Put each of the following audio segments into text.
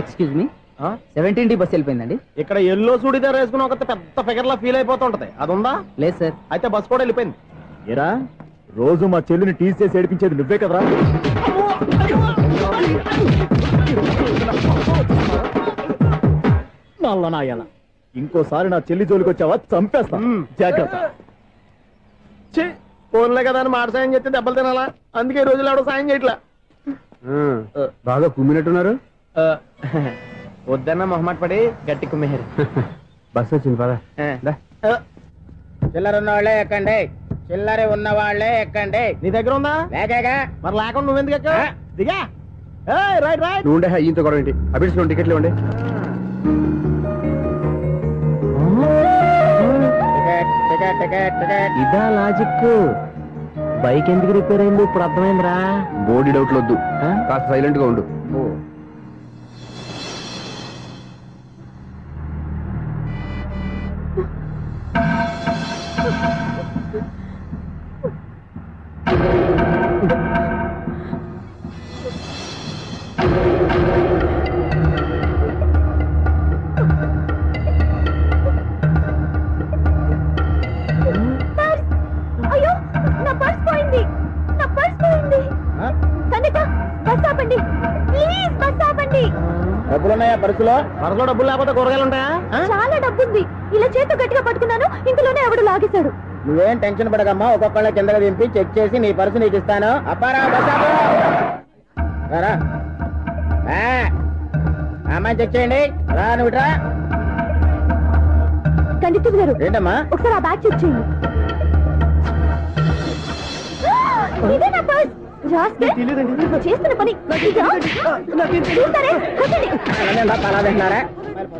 Excuse me 17D bus వెళ్ళిపోయిందండి. ఇక్కడ yellow churidar వేసుకుని ఒక పెద్ద ఫిగర్ లా ఫీల్ అయిపోతుంటది, అది ఉందా? లేదు సార్. అయితే బస్ కూడా వెళ్ళిపోయింది. ఏరా రోజు మా చెల్లిని టీస్ చేసి ఏడిపించేది నువ్వే కదరా? నాయన ఇంకోసారి నా చెల్లి జోలికి వచ్చావా చంపేస్తా, జాగ్రత్త. ఫోన్లే కదా అని మాట సాయం చేస్తే దెబ్బలు తినాలా, అందుకే ఈ రోజులు ఎవడో సాయం చేయట్లా. బాగా కుమ్మినట్టున్నారు. వద్దన్న మొహమాట పడి గట్టి కుమ్మేరు. బస్ వచ్చింది పద. చిల్లర ఉన్న వాళ్ళే ఎక్కండి, చిల్లర ఉన్న వాళ్ళే ఎక్కండి. నీ దగ్గర ఉందా? లేకగా మరి లేకుండా నువ్వెందుకు ఎక్క దిగా? Right right. నువ్వు ఉండే ఈయంతో కూడా ఏంటి? అభిడ్స్ టికెట్లు ఇవ్వండి. ఇదా లాజిక్. బైక్ ఎందుకు రిపేర్ అయింది ఇప్పుడు అర్థమైందిరా. బోడీ డౌట్లు వద్దు, కాస్త సైలెంట్ గా ఉండు. డబ్బులున్నాయా పర్సులో? పర్సులో డబ్బులు లేకపోతే కూరగాయలు ఉంటాయా? చాలా డబ్బుంది. ఇలా చేత గట్టిగా పట్టుకున్నాను, ఇంతలోనే ఎవడు లాగేశాడు. నువ్వేం టెన్షన్ పడకమ్మా, ఒక్కొక్కళ్ళ కిందగా దింపి చెక్ చేసి నీ పర్సు నీకు ఇస్తాను. అబ్బారా అమ్మాయి చెక్ చేయండి. రా నువ్వుట్రా. కండిక్టర్ గారు ఏంటమ్మా? ఒకసారి ఆ బ్యాగ్ చెక్ చేయండి. ఇదే నా పర్స్. చేస్తున్న పని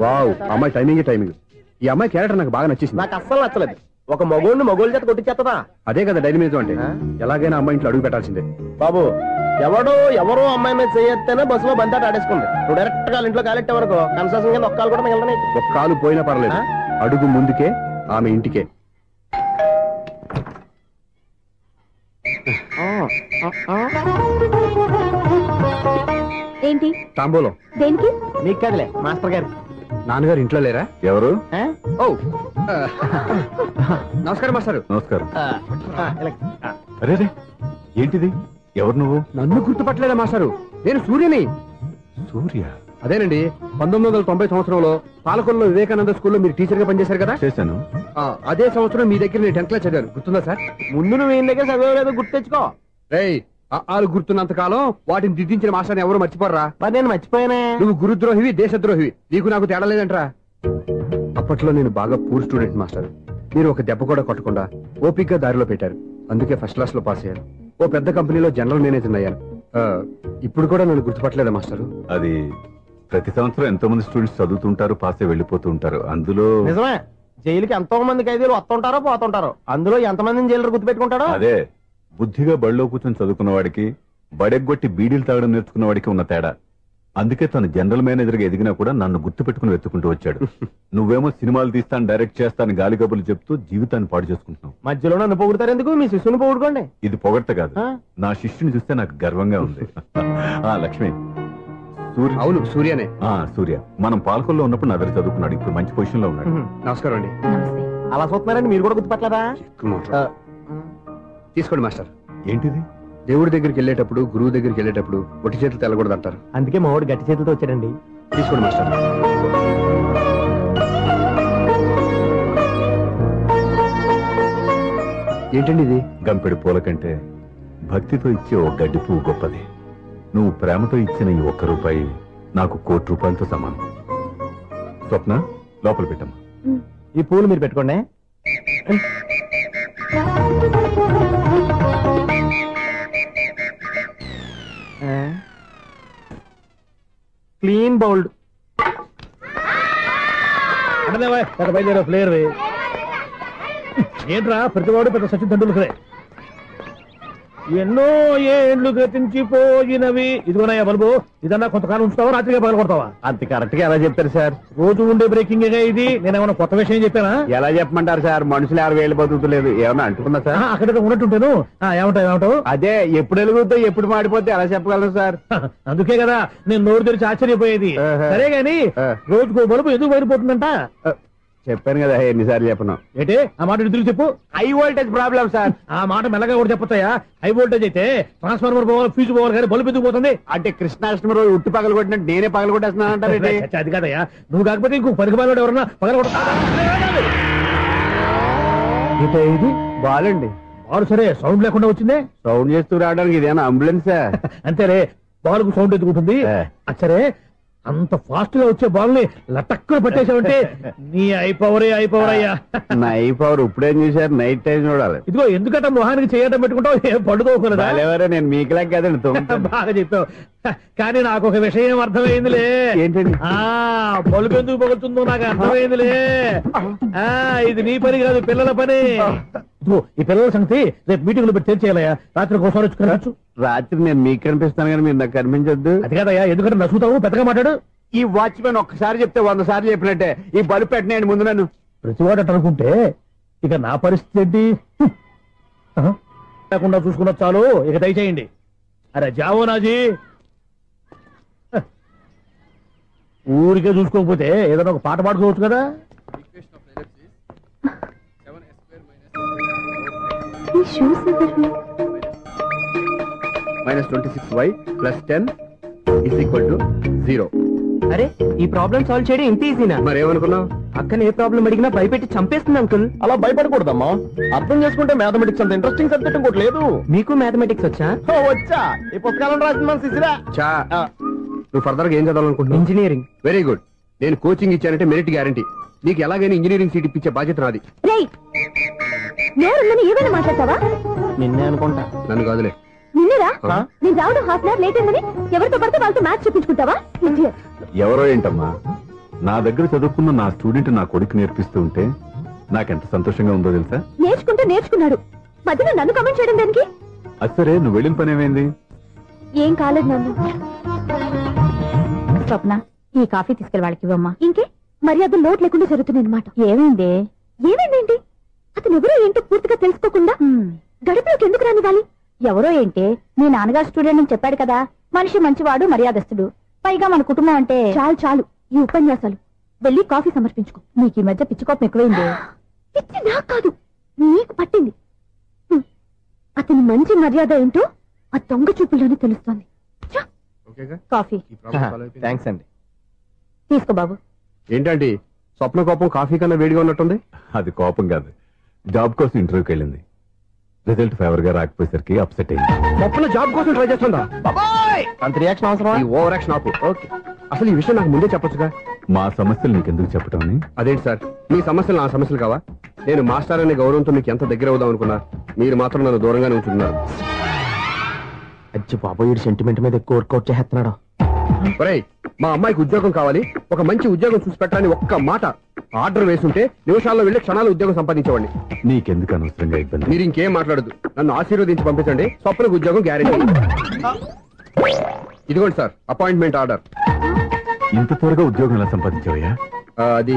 వావ్, అమ్మాయి టైమింగ్ టైమింగ్. ఈ అమ్మాయి క్యారెక్టర్ నాకు బాగా నచ్చేసింది. నాకు అస్సలు నచ్చలేదు. ఒక మగోడిని మగోళ్ళ చేత కొట్టించేస్తుందా? అదే కదా డైనమిజం అంటే. ఎలాగైనా అమ్మాయి ఇంట్లో అడుగు పెట్టాల్సిందే. బాబు ఎవరో అమ్మాయి మీద చేయొత్తేనే బస్సులో బంతాట ఆడేసుకుంది. నువ్వు డైరెక్ట్ గా ఇంట్లో కాలెట్టే వరకు కన్సెషన్ కింద ఒక్కలు కూడా మిగలనే. ఒక్క కాలు పోయినా పర్లేదు, అడుగు ముందుకే ఆమె ఇంటికే. ఏంటి తాంబూలం? దేనికి? నీకు కదలే, మాస్టర్ గారు. నాన్నగారు ఇంట్లో లేరా? ఎవరు? ఓ నమస్కారం మాస్టారు. నమస్కారం. అరే ఏంటిది? ఎవరు నువ్వు? నన్ను గుర్తుపట్టలేదా మాస్టారు? నేను సూర్యని. సూర్య? అదేనండి, 1990 సంవత్సరంలో పాలకొల్లో వివేకానంద స్కూల్లో మీరు టీచర్ గా పనిచేశారు కదా? చేశాను. అదే సంవత్సరం మీ దగ్గర నేను 10th క్లాస్ చదివాను, గుర్తుందా సార్? ముందు నువ్వు ఈయన దగ్గర చదవలేదు, గుర్తు తెచ్చుకో. రేయ్, ఆలు గుర్తున్నంత కాలం వాటిని దిద్దించిన మాస్టర్ని ఎవరు మర్చిపోర్రా? మరి నేను మర్చిపోయానే. నువ్వు గురుద్రోహివి, దేశద్రోహివి. నీకు నాకు తేడా లేదంట్రా. అప్పట్లో నేను బాగా పూర్ స్టూడెంట్ మాస్టర్. మీరు ఒక దెబ్బ కూడా కొట్టకుండా ఓపిక్గా దారిలో పెట్టారు, అందుకే ఫస్ట్ క్లాస్ లో పాస్ అయ్యాను. ఓ పెద్ద కంపెనీలో జనరల్ మేనేజర్ అయ్యాను. ఇప్పుడు కూడా నన్ను గుర్తుపట్టలేదా మాస్టర్? అది ప్రతి సంవత్సరం ఎంతో మంది స్టూడెంట్స్ చదువుతుంటారు, పాస్ అయి వెళ్ళిపోతూ ఉంటారు. అందులో నిజమే, జైలుకి ఎంతో మంది ఖైదీలు వస్తుంటారో పోతుంటారో, అందులో ఎంతమందిని జైలు గుర్తుపెట్టుకుంటాడో. అదే బుద్ధిగా బడిలో కూర్చొని చదువుకున్న వాడికి, బడెగ్గొట్టి బీడీలు తాగడం నేర్చుకున్న వాడికి ఉన్న తేడా. అందుకే తను జనరల్ మేనేజర్ గా ఎదిగినా కూడా నన్ను గుర్తు పెట్టుకుని వెతుకుంటూ వచ్చాడు. నువ్వేమో సినిమాలు తీస్తాను, డైరెక్ట్ చేస్తాను గాలి కబుర్లు చెప్తూ జీవితాన్ని పాడు చేసుకుంటున్నావు. మధ్యలో నన్ను పొగుడతారు ఎందుకు? మీ శిష్యుని పొగుడుకోండి. ఇది పొగడ్త కాదు, నా శిష్యుని చూస్తే నాకు గర్వంగా ఉంది. లక్ష్మి. అవును, సూర్యనే. సూర్య మనం పాలకొల్లో ఉన్నప్పుడు నా దగ్గర చదువుకున్నాడు, ఇప్పుడు మంచి పొజిషన్ లో ఉన్నాడు. నమస్కారం అండి. అలా చూస్తున్నారండి, మీరు కూడా గుర్తుపట్టలేదా? తీసుకోండి మాస్టర్. ఏంటిది? దేవుడి దగ్గరికి వెళ్ళేటప్పుడు, గురువు దగ్గరికి వెళ్ళేటప్పుడు ఒట్టి చేతులు తెల్లకూడదు అంటారు, అందుకే మా వాడు గట్టి చేతులతో వచ్చాడండి. తీసుకోండి మాస్టర్. ఏంటండి ఇది? గంపెడు పూల కంటే భక్తితో ఇచ్చే ఓ గడ్డి పువ్వు గొప్పది. నువ్వు ప్రేమతో ఇచ్చిన ఈ ₹1 నాకు ₹1,00,00,000 సమానం. స్వప్న, లోపల పెట్టమ్మా. ఈ పూలు మీరు పెట్టుకోండి. Clean bowled. బయలుదేరా ప్లేయర్. ఏంట్రా ప్రతివాడు పెద్ద సచిన్ తెండూల్కరే. ఎన్నో ఏళ్లు గతించిపోయినవి. ఇదిగోనయ్యా బల్బు, ఇదన్నా కొంతకాలం ఉంచుతావా, రాత్రిగా పగల కొడతావా? అంత కరెక్ట్ గా ఎలా చెప్పారు సార్? రోజు ఉండే బ్రేకింగ్ ఇది. నేనేమన్నా కొత్త విషయం చెప్పానా? ఎలా చెప్పమంటారు సార్? మనుషులు 60 ఏళ్ళు బతుకుతలేదు, ఏమన్నా అంటున్నా సార్? అక్కడ ఉన్నట్టుంటాను. ఏమంటావు? అదే ఎప్పుడు వెలుగుతో ఎప్పుడు మాడిపోతే ఎలా చెప్పగలరు సార్? అందుకే కదా నేను నోరు తెరిచి ఆశ్చర్యపోయేది. సరే గాని రోజుకో బల్బు ఎందుకు బయటపోతుందంట? చెప్పాను కదా ఎన్నిసార్లు చెప్పను. ఏంటి ఆ మాట ఎదురు చెప్పు. High voltage problem sir. ఆ మాట మెల్లగా కూడా చెప్పొచ్చాయా? హై వోల్టేజ్ అయితే ట్రాన్స్ఫార్మర్ పోవాలి, ఫ్యూజ్ పోవాలి, కానీ బల్బు ఎందుకు పోతుంది? అంటే కృష్ణాష్టమి రోజు ఉట్టి పగలు కొట్టినట్టు నేనే పగలు కొట్టేస్తున్నాను అంటారు. అది కాదయ్యా, నువ్వు కాకపోతే ఇంకో పనికి బాగా ఎవరన్నా పగల కొడతా. ఇది బాలండి. బాలు సరే సౌండ్ లేకుండా వచ్చిందే. సౌండ్ చేస్తూ రావడానికి ఇదేనా అంబులెన్సా? అంతేలే, బాలుకు సౌండ్ ఎదుగుతుంది. సరే అంత ఫాస్ట్ గా వచ్చే బాల్ ని లటక్కులు పట్టేసావంటే నీ అయిపోవరే అయ్యా. నా పవర్ ఇప్పుడేం చూసారు? నైట్ టైం చూడాలి. ఇదిగో ఎందుకంటే మొహానికి చేయడం పెట్టుకుంటావు, ఏం పడుకోకూడదా? నేను మీకులా కదండి. బాగా చెప్పావు. కానీ నాకు ఒక విషయం అర్థమైందిలే. ఏంటండి? బల్బు ఎందుకు పగులుతుందో నాకు అర్థమైందిలే. ఇది నీ పని కాదు, పిల్లల పని. ఈ పిల్లల సంగతి రేపు మీటింగ్ లో పెట్టి తెలిసేయాలయ్యా. రాత్రి ఒకసారి వచ్చి కనవచ్చు. రాత్రి నేను మీకు కనిపిస్తాను కానీ మీరు నాకు కనిపించొద్దు. అది కాదయ్యా, ఎందుకంటే నసుగుతావు, పెద్దగా మాట్లాడు. ఈ వాచ్మెన్ ఒక్కసారి చెప్తే 100 సార్లు చెప్పినట్టే. ఈ బల్బు పెట్టినాయండి ముందు నన్ను. ప్రతివాడు అనుకుంటే ఇక నా పరిస్థితి ఏంటి? లేకుండా చూసుకున్న చాలు, ఇక దయచేయండి. అరే జావో నాజీ, ఊరికే చూసుకోకపోతే ఏదైనా ఒక పాట పాడుకోవచ్చు కదా. -26y + 10 = 0. అరే ఈ ప్రాబ్లం సాల్వ్ చేయడం ఇంత ఈజీనా? మరేమనుకున్నావు? అక్కనే ఏ ప్రాబ్లం అడిగినా భయపెట్టి చంపేస్తుంది అంకుల్. అలా భయపడకూడదమ్మా. అర్థం చేసుకుంటే మ్యాథమెటిక్స్ అంత ఇంట్రెస్టింగ్ సబ్జెక్ట్ ఇంకోటి లేదు. మీకు మ్యాథమెటిక్స్ వచ్చా? వచ్చా. ఈ పుస్తకాలను రాసిన మన శిశిరా. నువ్వు ఫర్దర్ గా ఏం చదవాలనుకుంటున్నావు? ఇంజనీరింగ్. Very good. నేను కోచింగ్ ఇచ్చానంటే మెరిట్ గ్యారంటీ. నీకు ఎలాగైనా ఇంజనీరింగ్ సీట్ ఇప్పించే బాధ్యత నాది. ఏమైనా మాట్లాడతావా? నిన్నే అనుకుంటా. నన్ను కాదులే. నిన్నరా? నేను రావడం హాఫ్ అన్ అవర్ లేట్ అయిందని ఎవరితో పడితే వాళ్ళతో మ్యాచ్ చూపించుకుంటావా? ఎవరో ఏంటమ్మా, నా దగ్గర చదువుకున్న నా స్టూడెంట్ నా కొడుకు నేర్పిస్తూ ఉంటే నాకెంత సంతోషంగా ఉందో తెలుసా? నేర్చుకుంటే నేర్చుకున్నాడు, మధ్యలో నన్ను కమెంట్ చేయడం దానికి. అది సరే, నువ్వు వెళ్ళిన పని ఏమైంది? ఏం కాలేదు నన్ను. స్వప్న, ఈ కాఫీ తీసుకెళ్ళి వాళ్ళకి ఇవ్వమ్మా. ఇంకే మర్యాద లోటు లేకుండా జరుగుతుంది అనమాట. ఏమైంది? ఏమైందేంటి? అతను ఎవరో ఏంటో పూర్తిగా తెలుసుకోకుండా గడపలోకి ఎందుకు రానివ్వాలి? ఎవరో ఏంటి, మీ నాన్నగారు స్టూడెంట్ అని చెప్పాడు కదా. మనిషి మంచివాడు, మర్యాదస్తుడు, పైగా మన కుటుంబం అంటే. చాలు చాలు ఈ ఉపన్యాసాలు. వెళ్ళి కాఫీ సమర్పించుకో. నీకు ఈ మధ్య పిచ్చికోపం ఎక్కువైంది. పిచ్చి నాకు కాదు, నీకు పట్టింది. అతని మంచి మర్యాద ఏంటో ఆ దొంగ చూపుల్లోనే తెలుస్తోంది. కాఫీ థ్యాంక్స్ అండి. తీసుకో బాబు. ఏంటండి స్వప్న కోపం కాఫీ కన్నా వేడిగా ఉన్నట్టుంది? అది కోపం కాదు, జాబ్ కోసం ఇంటర్వ్యూకి వెళ్ళింది. రిజల్ట్ ఫేవర్ గా రాకపోయేసరికి అప్సెట్ అయింది. స్వప్న జాబ్ కోసం ట్రై చేస్తుందా? అంత రియాక్షన్ అవసరం? ఈ ఓవర్ యాక్షన్ ఆపు. ఓకే, అసలు ఈ విషయం నాకు ముందే చెప్పొచ్చుగా. మా సమస్యలు నీకెందుకు చెప్పటం? అదేంటి సార్, మీ సమస్యలు నా సమస్యలు కావా? నేను మాస్టర్ అనే గౌరవంతో మీకు ఎంత దగ్గర అవుదాం అనుకున్నా, మీరు మాత్రం నన్ను దూరంగానే ఉంచుతున్నారు. అచ్చి బాబు, ఈ సెంటిమెంట్ మీద ఎక్కువ వర్కౌట్ చేస్తున్నాడు. ఒరేయ్, మా అమ్మాయికి ఉద్యోగం కావాలి, ఒక మంచి ఉద్యోగం చూసి పెట్టాలని ఒక్క మాట ఆర్డర్ వేసుంటే నిమిషాల్లో వెళ్ళి క్షణాలు ఉద్యోగం సంపాదించేవాడిని. నీకెందుకు అనవసరంగా ఇబ్బంది? మీరు ఇంకేం మాట్లాడదు, నన్ను ఆశీర్వదించి పంపించండి. స్వప్నకు ఉద్యోగం గ్యారెంటీ. ఇదిగోండి సార్ అపాయింట్మెంట్ ఆర్డర్. ఇంత త్వరగా ఉద్యోగం ఎలా సంపాదించావయ్యా? అది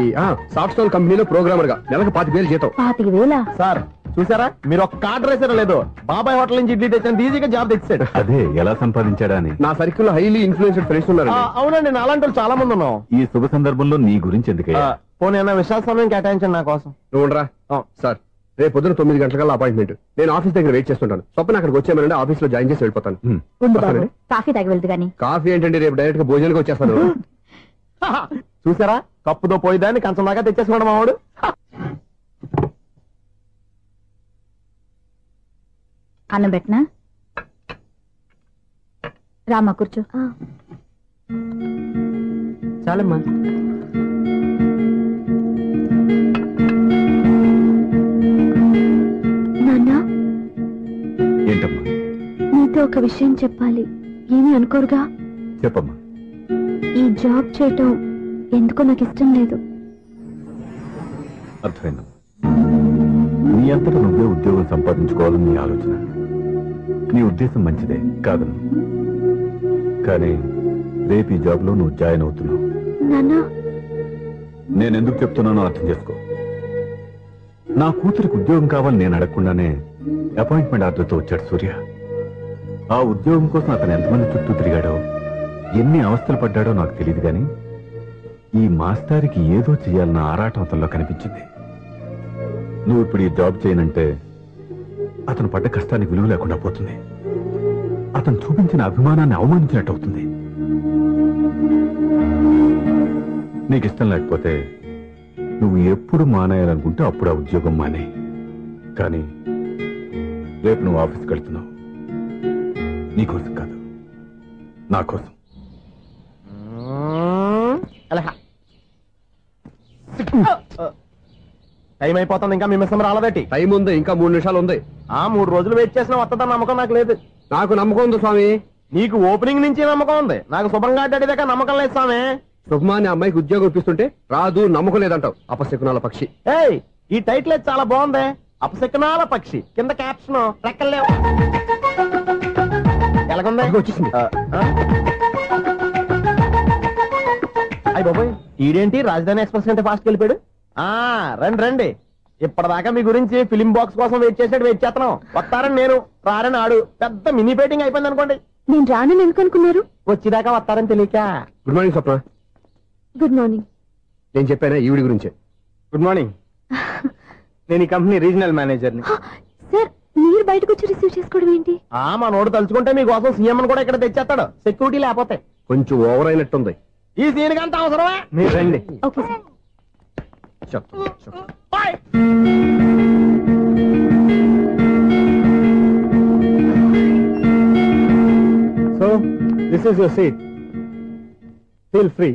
సాఫ్ట్వేర్ కంపెనీలో ప్రోగ్రామర్ గా నెలకు 25,000 జీతం. 25,000? సార్ చూసారా, మీరు ఒక్క ఆర్డర్ వేసారా లేదు, బాబాయ్ హోటల్ నుంచి ఇడ్లీ తెచ్చాను, ఈజీగా జాబ్ తెచ్చాడు. అదే ఎలా సంపాదించాడా అని. నా సర్కిల్ లో హైలీ ఇన్ఫ్లుయెన్స్డ్ ఫ్రెండ్స్ ఉన్నారు. అవునండి, నా అలాంటి వాళ్ళు చాలా మంది ఉన్నాం. ఈ శుభ సందర్భంలో నీ గురించి ఎందుకయ్యా? పోనీ అన్న విశాల సమయం కేటాయించండి నా కోసం. నువ్వు ఉండరా. సార్ రేపు పొద్దున 9 గంటలకల్లా అపాయింట్మెంట్. నేను ఆఫీస్ దగ్గర వెయిట్ చేస్తుంటాను. స్వప్న అక్కడికి వచ్చేయమనండి, ఆఫీస్ లో జాయిన్ చేసి వెళ్ళిపోతాను. కాఫీ తాగి వెళ్తు గానీ. కాఫీ ఏంటండి, రేపు డైరెక్ట్ గా భోజనానికి వచ్చేస్తాను. చూసారా, కప్పుతో పోయిదాన్ని కంచం దాకా తెచ్చేసుకున్నాడు మావాడు. అన్నం పెట్టనా? రామ్మా కూర్చో. చాలమ్మా. నాన్నా, ఏంటమ్మా? నీతో ఒక విషయం చెప్పాలి. ఏమీ అనుకోరుగా? చెప్పమ్మా. ఈ జాబ్ చేయటం ఎందుకో నాకు ఇష్టం లేదు. అర్థమైందమ్మా. నీ అంతటా నువ్వే ఉద్యోగం సంపాదించుకోవాలని నీ ఆలోచన. నీ ఉద్దేశం మంచిదే కాదను, కానీ రేపు ఈ జాబ్ లో నువ్వు జాయిన్ అవుతున్నావు. నాన్న నేను ఎందుకు చెప్తున్నానో అర్థం చేసుకో. నా కూతురికి ఉద్యోగం కావాలని నేను అడగకుండానే అపాయింట్మెంట్ ఆర్డర్తో వచ్చాడు సూర్య. ఆ ఉద్యోగం కోసం అతను ఎంతమంది చుట్టూ తిరిగాడో, ఎన్ని అవస్థలు పడ్డాడో నాకు తెలియదు, కానీ ఈ మాస్టారికి ఏదో చెయ్యాలన్న ఆరాటం అతనిలో కనిపించింది. నువ్వు ఇప్పుడు ఈ జాబ్ చేయనంటే అతను పడ్డ కష్టానికి విలువ లేకుండా పోతుంది. అతను చూపించిన అభిమానాన్ని అవమానించినట్టు అవుతుంది. నీకు ఇష్టం లేకపోతే నువ్వు ఎప్పుడు మానేయాలనుకుంటే అప్పుడు ఆ ఉద్యోగం మానే. కానీ రేపు నువ్వు ఆఫీస్కి వెళ్తున్నావు, నీకోసం కాదు, నా కోసం. టైం అయిపోతుంది, ఇంకా మీ మిస్సం రాలేదటి. టైం ఉంది, ఇంకా 3 నిమిషాలు ఉంది. 3 రోజులు వెయిట్ చేసిన వస్తుందని నమ్మకం నాకు లేదు. నాకు నమ్మకం ఉంది స్వామి. నీకు ఓపెనింగ్ నుంచి నమ్మకం ఉంది, నాకు శుభంగా అడ్డాక నమ్మకం లేదు స్వామి. శుభమాని అమ్మాయికి ఉద్యోగం ఇప్పిస్తుంటే రాదు, నమ్మకం లేదంటావు. అపశకునాల పక్షి. ఏయ్, ఈ టైటిల్ అయితే చాలా బాగుంది. అపశకునాల పక్షి, కింద క్యాప్షన్ రెక్కలేవు. ఎలాగుంది? వచ్చేసింది. అయ్యి బాబోయ్, ఈడేంటి రాజధాని ఎక్స్ప్రెస్ కంటే ఫాస్ట్ వెళ్ళిపోయాడు. రండి రండి, ఇప్పటిదాకా మీ గురించి ఫిలిం బాక్స్ కోసం వెయిట్ చేస్తున్నాం. వస్తారని నేను, రారని ఆడు. పెద్ద మినీ పేటింగ్ అయిపోయింది అనుకోండి. నేను రానని ఎందుకు అనుకున్నారు? వచ్చేదాకా వస్తారని తెలియక. Good morning Swapna. Good morning. నేను చెప్పానా ఈవిడి గురించే. Good morning. నేను ఈ కంపెనీ రీజనల్ మేనేజర్ని. సార్, మీరు బయటకు వచ్చి రిసీవ్ చేసుకోవడం ఏంటి? మా నోడు తలుచుకుంటే మీకోసం సీఎం అని కూడా ఇక్కడ తెచ్చేస్తాడు, సెక్యూరిటీ లేకపోతే. కొంచెం ఓవర్ అయినట్టుంది. ఈ సీన్ కంత అవసరమా? మీరు రండి. Okay sir. So this is your seat, feel free.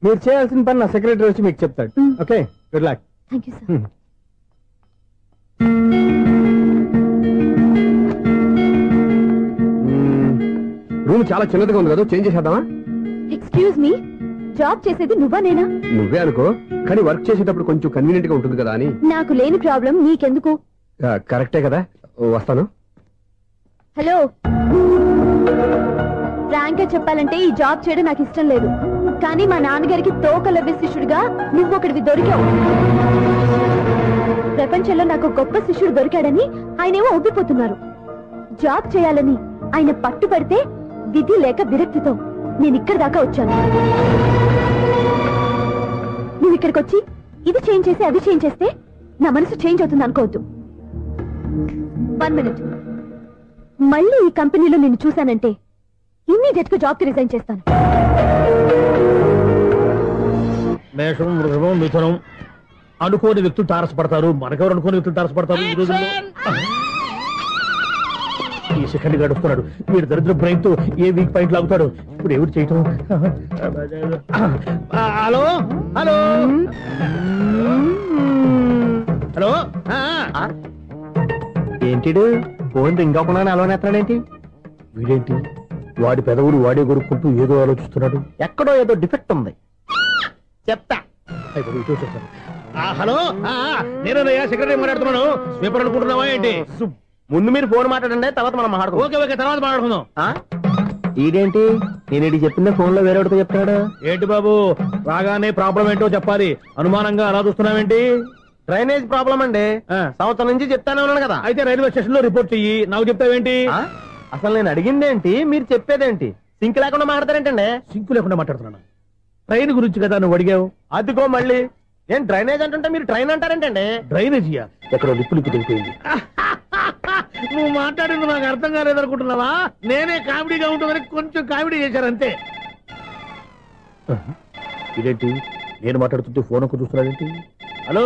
మీరు చేయాల్సిన పని నా సెక్రటరీ వచ్చి మీకు చెప్తాడు. Okay, good luck. Thank you sir. Room చాలా చిన్నదిగా ఉంది కదా, చేంజ్ చేసేద్దామా? ఎక్స్క్యూజ్ మీ, జాబ్ చేసేది నువ్వా నేనా? నువ్వే అనుకో, కానీ వర్క్ చేసేటప్పుడు కొంచెం కన్వీనియంట్ గా ఉంటుంది కదా అని. నాకు లేని ప్రాబ్లం నీకెందుకు? కరెక్టే కదా, వస్తాను. హలో, ఫ్రాంక్ గా చెప్పాలంటే ఈ జాబ్ చేయడం నాకు ఇష్టం లేదు. కానీ మా నాన్నగారికి తోకలవ్య శిష్యుడిగా నువ్వు ఒకటివి దొరికావు. ప్రపంచంలో నాకు గొప్ప శిష్యుడు దొరికాడని ఆయనేమో ఒప్పిపోతున్నారు. జాబ్ చేయాలని ఆయన పట్టుపడితే విధి లేక విరక్తితో నేను ఇక్కడి దాకా వచ్చాను. నువ్వు ఇక్కడికి వచ్చి ఇది చేంజ్ చేసి అది చేంజ్ చేస్తే నా మనసు చేంజ్ అవుతుంది అనుకోవద్దు. 1 మినిట్. మళ్ళీ ఈ కంపెనీలో నిన్ను చూశానంటే ఇమ్మీడియట్ గా జాబ్ కి రిజైన్ చేస్తాను. మేషం, వృషభం, మిథునం అనుకోని వ్యక్తులు తారసపడతారు. మనకెవరు అనుకోని వ్యక్తులు తారసపడతారు ఈ రోజుల్లో? ఈ సెకండ్ గడుస్తున్నాడు వీడు దరిద్ర బ్రెయిన్ తో ఏ వీక్ పాయింట్ లాగుతాడు. ఇప్పుడు ఎవరు చేయటం? Hello hello hello. ఏంటిడు ఫోన్ రింగ్ అవ్వకుండా అలవనేస్తాడేంటి? వీడేంటి వాడి పెదవులు వాడే కొరుక్కుంటూ ఏదో ఆలోచిస్తున్నాడు. ఎక్కడో ఏదో డిఫెక్ట్ ఉంది, చెప్తా. హలో, నేనయ్యా సెక్రటరీ మాట్లాడుతున్నాను. స్వీపర్ అనుకుంటున్నావా ఏంటి? ముందు మీరు ఫోన్ మాట్లాడండి, తర్వాత మనం మాట్లాడుకో. ఓకే ఓకే, తర్వాత మాట్లాడుకుందాం. ఈడేంటి నేను చెప్పిందే ఫోన్ లో వేరే ఒకటి చెప్తాడు. ఏంటి బాబు, రాగానే ప్రాబ్లం ఏంటో చెప్పాలి. అనుమానంగా అలా చూస్తున్నావేంటి? డ్రైనేజ్ ప్రాబ్లం అండి. సంవత్సరం నుంచి చెప్తానే ఉన్నాను కదా. అయితే రైల్వే స్టేషన్ లో రిపోర్ట్ చెయ్యి, నాకు చెప్తావేంటి? అసలు నేను అడిగిందేంటి, మీరు చెప్పేదేంటి? సింక్ లేకుండా మాట్లాడతారేంటండి? సింకు లేకుండా మాట్లాడుతున్నాను. ట్రైన్ గురించి కదా నువ్వు అడిగావు. అదిగో మళ్ళీ నేను డ్రైనేజ్ అంటుంటే మీరు ట్రైన్ అంటారేంటండి? డ్రైనేజీయా? ఎక్కడో లిప్పు తెలిపోయింది. నువ్వు మాట్లాడింది నాకు అర్థం కాలేదనుకుంటున్నావా? నేనే కామెడీగా ఉంటుందని కొంచెం కామెడీ చేశారంతే. ఇదేంటి నేను మాట్లాడుతుంటే ఫోన్ ఒక్క చూస్తున్నావేంటి? హలో,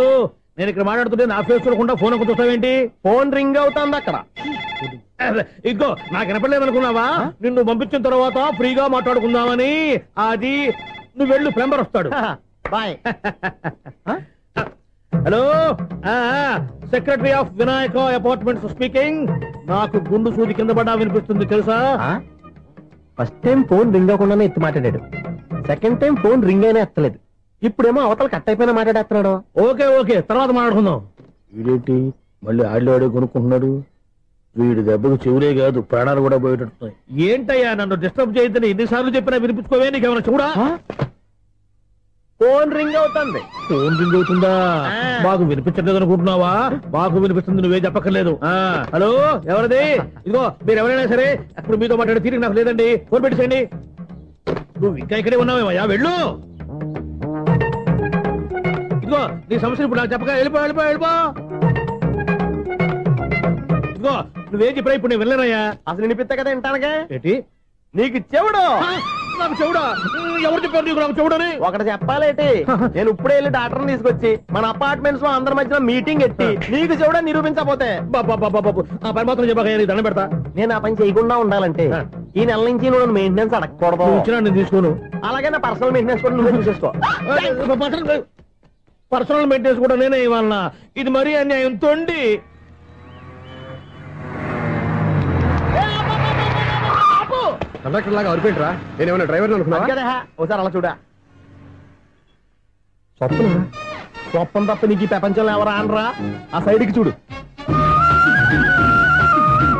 నేను ఇక్కడ మాట్లాడుతుంటే నా ఫేస్ చూడకుండా ఫోన్ ఒక్క చూస్తావేంటి? ఫోన్ రింగ్ అవుతుంది అక్కడ. ఇంకో నాకు వినపడలేదనుకున్నావా? నిన్ను పంపించిన తర్వాత ఫ్రీగా మాట్లాడుకుందామని. అది నువ్వు వెళ్ళు, ప్లంబర్ వస్తాడు. Bye. Hello, secretary of Vinayaka apartments speaking. నాకు గుండు సూది కింద పడ్డా వినిపిస్తుంది తెలుసా? ఫస్ట్ టైం ఫోన్ రింగ్ అవ్వకుండానే ఎత్తి మాట్లాడాడు. సెకండ్ టైం ఫోన్ రింగ్ అయినా ఎత్తలేదు. ఇప్పుడేమో అవతల కట్ అయిపోయినా మాట్లాడేస్తున్నాడు. ఓకే ఓకే, తర్వాత మాట్లాడుకుందాం. ఇదేంటి మళ్ళీ ఆడిలో ఆడే కొనుక్కుంటున్నాడు? వీడి దెబ్బకు చెవులే కాదు ప్రాణాలు కూడా పోయేటట్టున్నాయి. ఏంటయ్యా నన్ను డిస్టర్బ్ చేయొద్దని ఎన్నిసార్లు చెప్పినా వినిపించుకోవే, నీకేమైనా చూడా? ఫోన్ రింగ్ అవుతుంది. ఫోన్ రింగ్ అవుతుందా? మాకు వినిపించలేదు అనుకుంటున్నావా? మాకు వినిపిస్తుంది, నువ్వే చెప్పక్కర్లేదు. హలో, ఎవరిది? ఇదిగో మీరు ఎవరైనా సరే అప్పుడు మీతో మాట్లాడే తీరిక నాకు లేదండి. ఫోన్ పెట్టేసేయండి. నువ్వు ఇంకా ఇక్కడే ఉన్నావేమయ్యా, వెళ్ళు. ఇదిగో నీ సమస్యలు ఇప్పుడు నాకు చెప్పక వెళ్ళిపో వెళ్ళిపో వెళ్ళిపో. ఇదిగో నువ్వేం చెప్పరా ఇప్పుడు నేను వెళ్ళానయ్యా. అసలు వినిపిస్తా కదా వింటానుగా. ఏంటి నీకు చెవుడు? నాకు చెవుడా? ఎవరు చెప్పారు నీకు నాకు చెవుడని? ఒకటి చెప్పాలేటి, నేను ఇప్పుడే వెళ్ళి డాక్టర్ని తీసుకొచ్చి మన అపార్ట్మెంట్స్ లో అందరి మధ్యన మీటింగ్ ఎట్టి నీకు చెవుడా నిరూపించకపోతే బాబు ఆ పని మాత్రం చెప్పక దండం పెడతా. నేను ఆ పని చేయకుండా ఉండాలంటే ఈ నెల నుంచి నువ్వు మెయింటెనెన్స్ అడగకూడదు. ఇచ్చినా నేను తీసుకోను. అలాగే నా పర్సనల్ మెయింటెనెన్స్ కూడా నువ్వే చూసేసుకో. పర్సనల్ మెయింటెనెన్స్ కూడా నేనే ఇవ్వాలన్నా? ఇది మరీ అన్యాయం. తొండి కండక్టర్ లాగా అరిపోయింట్రా. నేనేమన్నా డ్రైవర్ అనుకున్నా? ఒకసారి అలా చూడా. స్వప్న స్వప్నం తప్ప నీకు ఈ ప్రపంచంలో ఎవరా అనరా? ఆ సైడ్కి చూడు.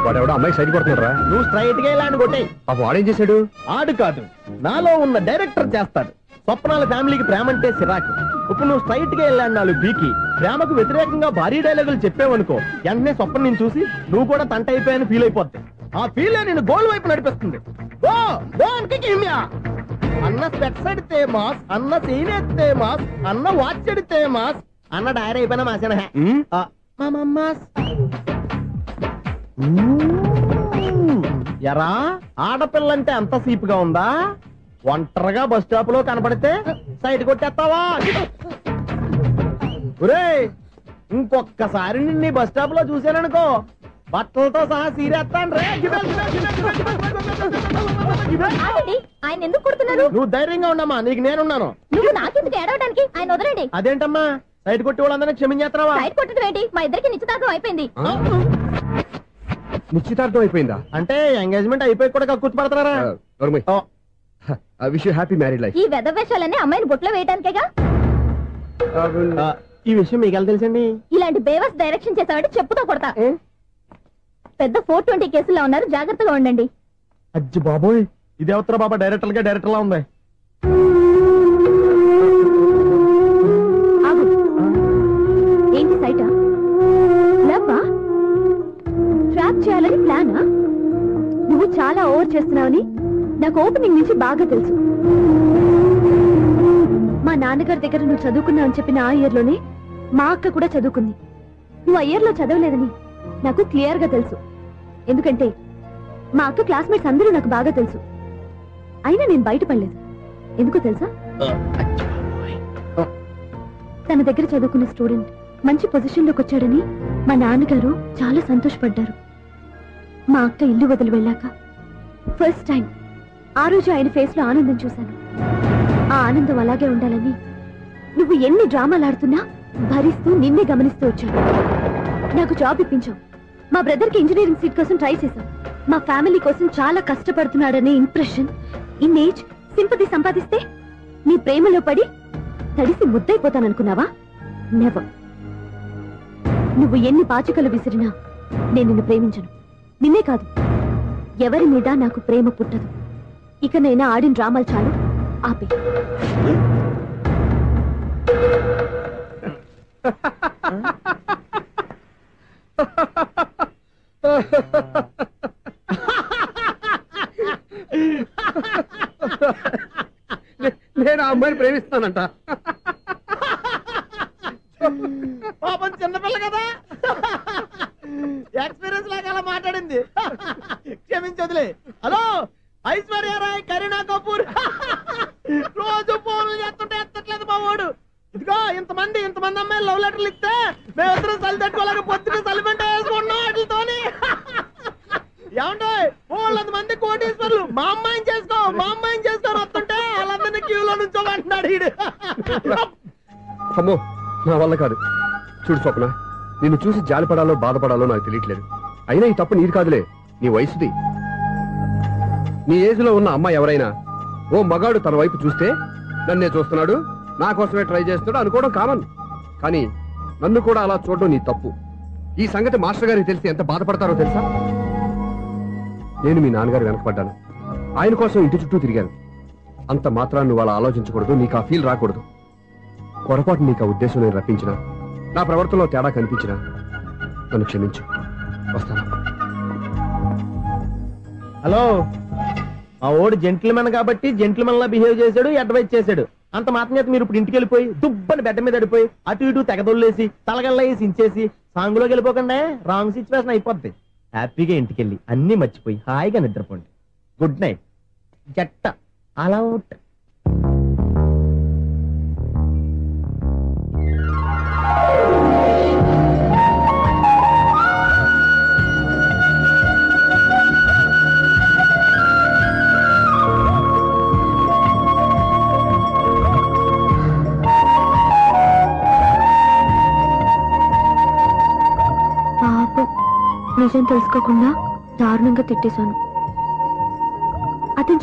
వాడెవడో అమ్మాయి సైడ్ కొడుతున్నారా? నువ్వు స్ట్రైట్ గా ఇలా కొట్టే. ఆ వాడేం చేశాడు? ఆడు కాదు, నాలో ఉన్న డైరెక్టర్ చేస్తాడు. స్వప్నాల ఫ్యామిలీకి ప్రేమ అంటే సిరాకు. ఇప్పుడు నువ్వు స్ట్రైట్ గా వెళ్ళాడు 4 బీకి ప్రేమకు వ్యతిరేకంగా భారీ డైలాగులు చెప్పావనుకో, వెంటనే స్వప్నం నేను చూసి నువ్వు కూడా తంట అయిపోయాను ఫీల్ అయిపోద్ది. ఆ ఫీల్ నేను గోల్ వైపు నడిపిస్తుంది. అన్న స్పెట్స్ అడితే మాస్, అన్న సీన్ ఎత్తే మాస్, అన్న వాచ్ అడితే మాస్, అన్న డైర్ అయిపోయినా మాసేనా ఎరా? ఆడపిల్లంటే అంత సీప్ గా ఉందా? ఒంటరిగా బస్ స్టాప్ లో కనపడితే సైడ్ కొట్టేస్తావా? ఒరే, ఇంకొక్కసారి నిన్ను బస్ స్టాప్ లో చూసాననుకో బట్టలతో సహా సీరేస్తాను రే. ఆయన ఎందుకు కొడుతున్నారు? నువ్వు ధైర్యంగా ఉండమ్మా, నీకు నేనున్నాను. నువ్వు నాకెందుకు ఏడవడానికి? ఆయన వదలండి. అదేంటమ్మా సైడ్ కొట్టి వాళ్ళందరినీ క్షమించేస్తున్నావా? సైడ్ కొట్టడం ఏంటి? మా ఇద్దరికి నిశ్చితార్థం అయిపోయింది. నిశ్చితార్థం అయిపోయిందా? అంటే ఎంగేజ్మెంట్ అయిపోయి కూడా కక్కుర్తి పడతారా? Wish you happy married life. ఈ వెధవేషాలన్నీ అమ్మాయిని బొట్లో వేయడానికేగా. ఈ విషయం మీకు ఎలా తెలుసండి? ఇలాంటి బేవస్ డైరెక్షన్ చేసావంటే చెప్పుతో కొడతా. పెద్ద 420 కేసుల్లో ఉన్నారు, జాగ్రత్తగా ఉండండి. అజ్జి బాబోయ్, ఇది అవతర బాబా డైరెక్టర్ గా డైరెక్టర్ లా ఉంది. ఏంటి సైటా? లవ్వా? ట్రాప్ చేయాలని ప్లానా? నువ్వు చాలా ఓవర్ చేస్తున్నావని నాకు ఓపెనింగ్ నుంచి బాగా తెలుసు. మా నాన్నగారి దగ్గర నువ్వు చదువుకున్నావని చెప్పిన ఆ ఇయర్ లోనే మా అక్క కూడా చదువుకుంది. నువ్వు ఆ ఇయర్ లో చదవలేదని నాకు క్లియర్ గా తెలుసు. ఎందుకంటే మా అక్క క్లాస్మేట్స్ అందరూ నాకు బాగా తెలుసు. అయినా నేను బయటపడలేదు. ఎందుకో తెలుసా? తన దగ్గర చదువుకున్న స్టూడెంట్ మంచి పొజిషన్ లోకి వచ్చాడని మా నాన్నగారు చాలా సంతోషపడ్డారు. మా అక్క ఇల్లు వదిలి వెళ్ళాక ఫస్ట్ టైం ఆ రోజు ఆయన ఫేస్ లో ఆనందం చూశాను. ఆ ఆనందం అలాగే ఉండాలని నువ్వు ఎన్ని డ్రామాలు ఆడుతున్నా భరిస్తూ నిన్నే గమనిస్తూ వచ్చాను. నాకు జాబ్ ఇప్పించావు. మా బ్రదర్ కి ఇంజనీరింగ్ సీట్ కోసం ట్రై చేశావు. మా ఫ్యామిలీ కోసం చాలా కష్టపడుతున్నాడనే ఇంప్రెషన్, ఇమేజ్, సింపతి సంపాదిస్తే నీ ప్రేమలో పడి తడిసి ముద్దైపోతాననుకున్నావా? నెవర్. నువ్వు ఎన్ని పాచికలు విసిరినా నేను నిన్ను ప్రేమించను. నిన్నే కాదు, ఎవరి మీద నాకు ప్రేమ పుట్టదు. ఇకనైనా ఆడిన డ్రామాలు చాలు, ఆపే. నేను ఆ అమ్మాయిని ప్రేమిస్తానంట. పాపం చిన్నపిల్ల కదా, ఎక్స్పీరియన్స్ లాగా అలా మాట్లాడింది. క్షమించదులే. హలో, ఐశ్వర్య రాయ్, కరీనా కపూర్ రోజు ఫోన్లు చేస్తుంటే ఎత్తట్లేదు మా వాడు. ఇదిగో ఇంతమంది అమ్మాయిలు లవ్ లెటర్లు ఇస్తే మేమిద్దరం చలి తట్టుకోలేక పొద్దున చలిమంట వేసుకున్నాం వాటితోని. ఏమంటే వాళ్ళంత మంది కోటీశ్వర్లు మా అమ్మాయిని చేసుకో వస్తుంటే వాళ్ళందరినీ క్యూలో నుంచోమంటున్నాడు వీడు. అమ్మో, నా వల్ల కాదు. చూడు స్వప్న, నిన్ను చూసి జాలిపడాలో బాధపడాలో నాకు తెలియట్లేదు. అయినా ఈ తప్పు నీది కాదులే, నీ వయసుది. నీ ఏజ్ లో ఉన్న అమ్మాయి ఎవరైనా ఓ మగాడు తన వైపు చూస్తే నన్నే చూస్తున్నాడు, నా కోసమే ట్రై చేస్తున్నాడు అనుకోవడం కామన్. కానీ నన్ను కూడా అలా చూడడం నీ తప్పు. ఈ సంగతి మాస్టర్ గారికి తెలిసి ఎంత బాధపడతారో తెలుసా? నేను మీ నాన్నగారు వెనకపడ్డాను, ఆయన కోసం ఇంటి చుట్టూ తిరిగాను. అంత మాత్రాన్ని నువ్వు అలా ఆలోచించకూడదు, నీకు ఆ ఫీల్ రాకూడదు. పొరపాటు నీకు ఆ ఉద్దేశం నేను రప్పించిన, నా ప్రవర్తనలో తేడా కనిపించిన నన్ను క్షమించు. వస్తాను. హలో, ఆ ఓడు జెంటిల్మెన్ కాబట్టి జెంటిల్మెన్ లా బిహేవ్ చేశాడు, అడ్వైజ్ చేశాడు. అంత మాత్రం చేత మీరు ఇప్పుడు ఇంటికి వెళ్ళిపోయి దుబ్బని బెడ్ మీద పడిపోయి అటు ఇటు తెగదొల్లేసి తలగల్లేసి ఇంచేసి సాంగులోకి వెళ్ళిపోకుండా రాంగ్ సిచ్యువేషన్ అయిపోద్ది. హ్యాపీగా ఇంటికి వెళ్ళి అన్ని మర్చిపోయి హాయిగా నిద్రపోండి. Good night. జట్ట అలా అవుట్. నిజం తెలుసుకోకుండా దారుణంగా తిట్టేశాను. అతను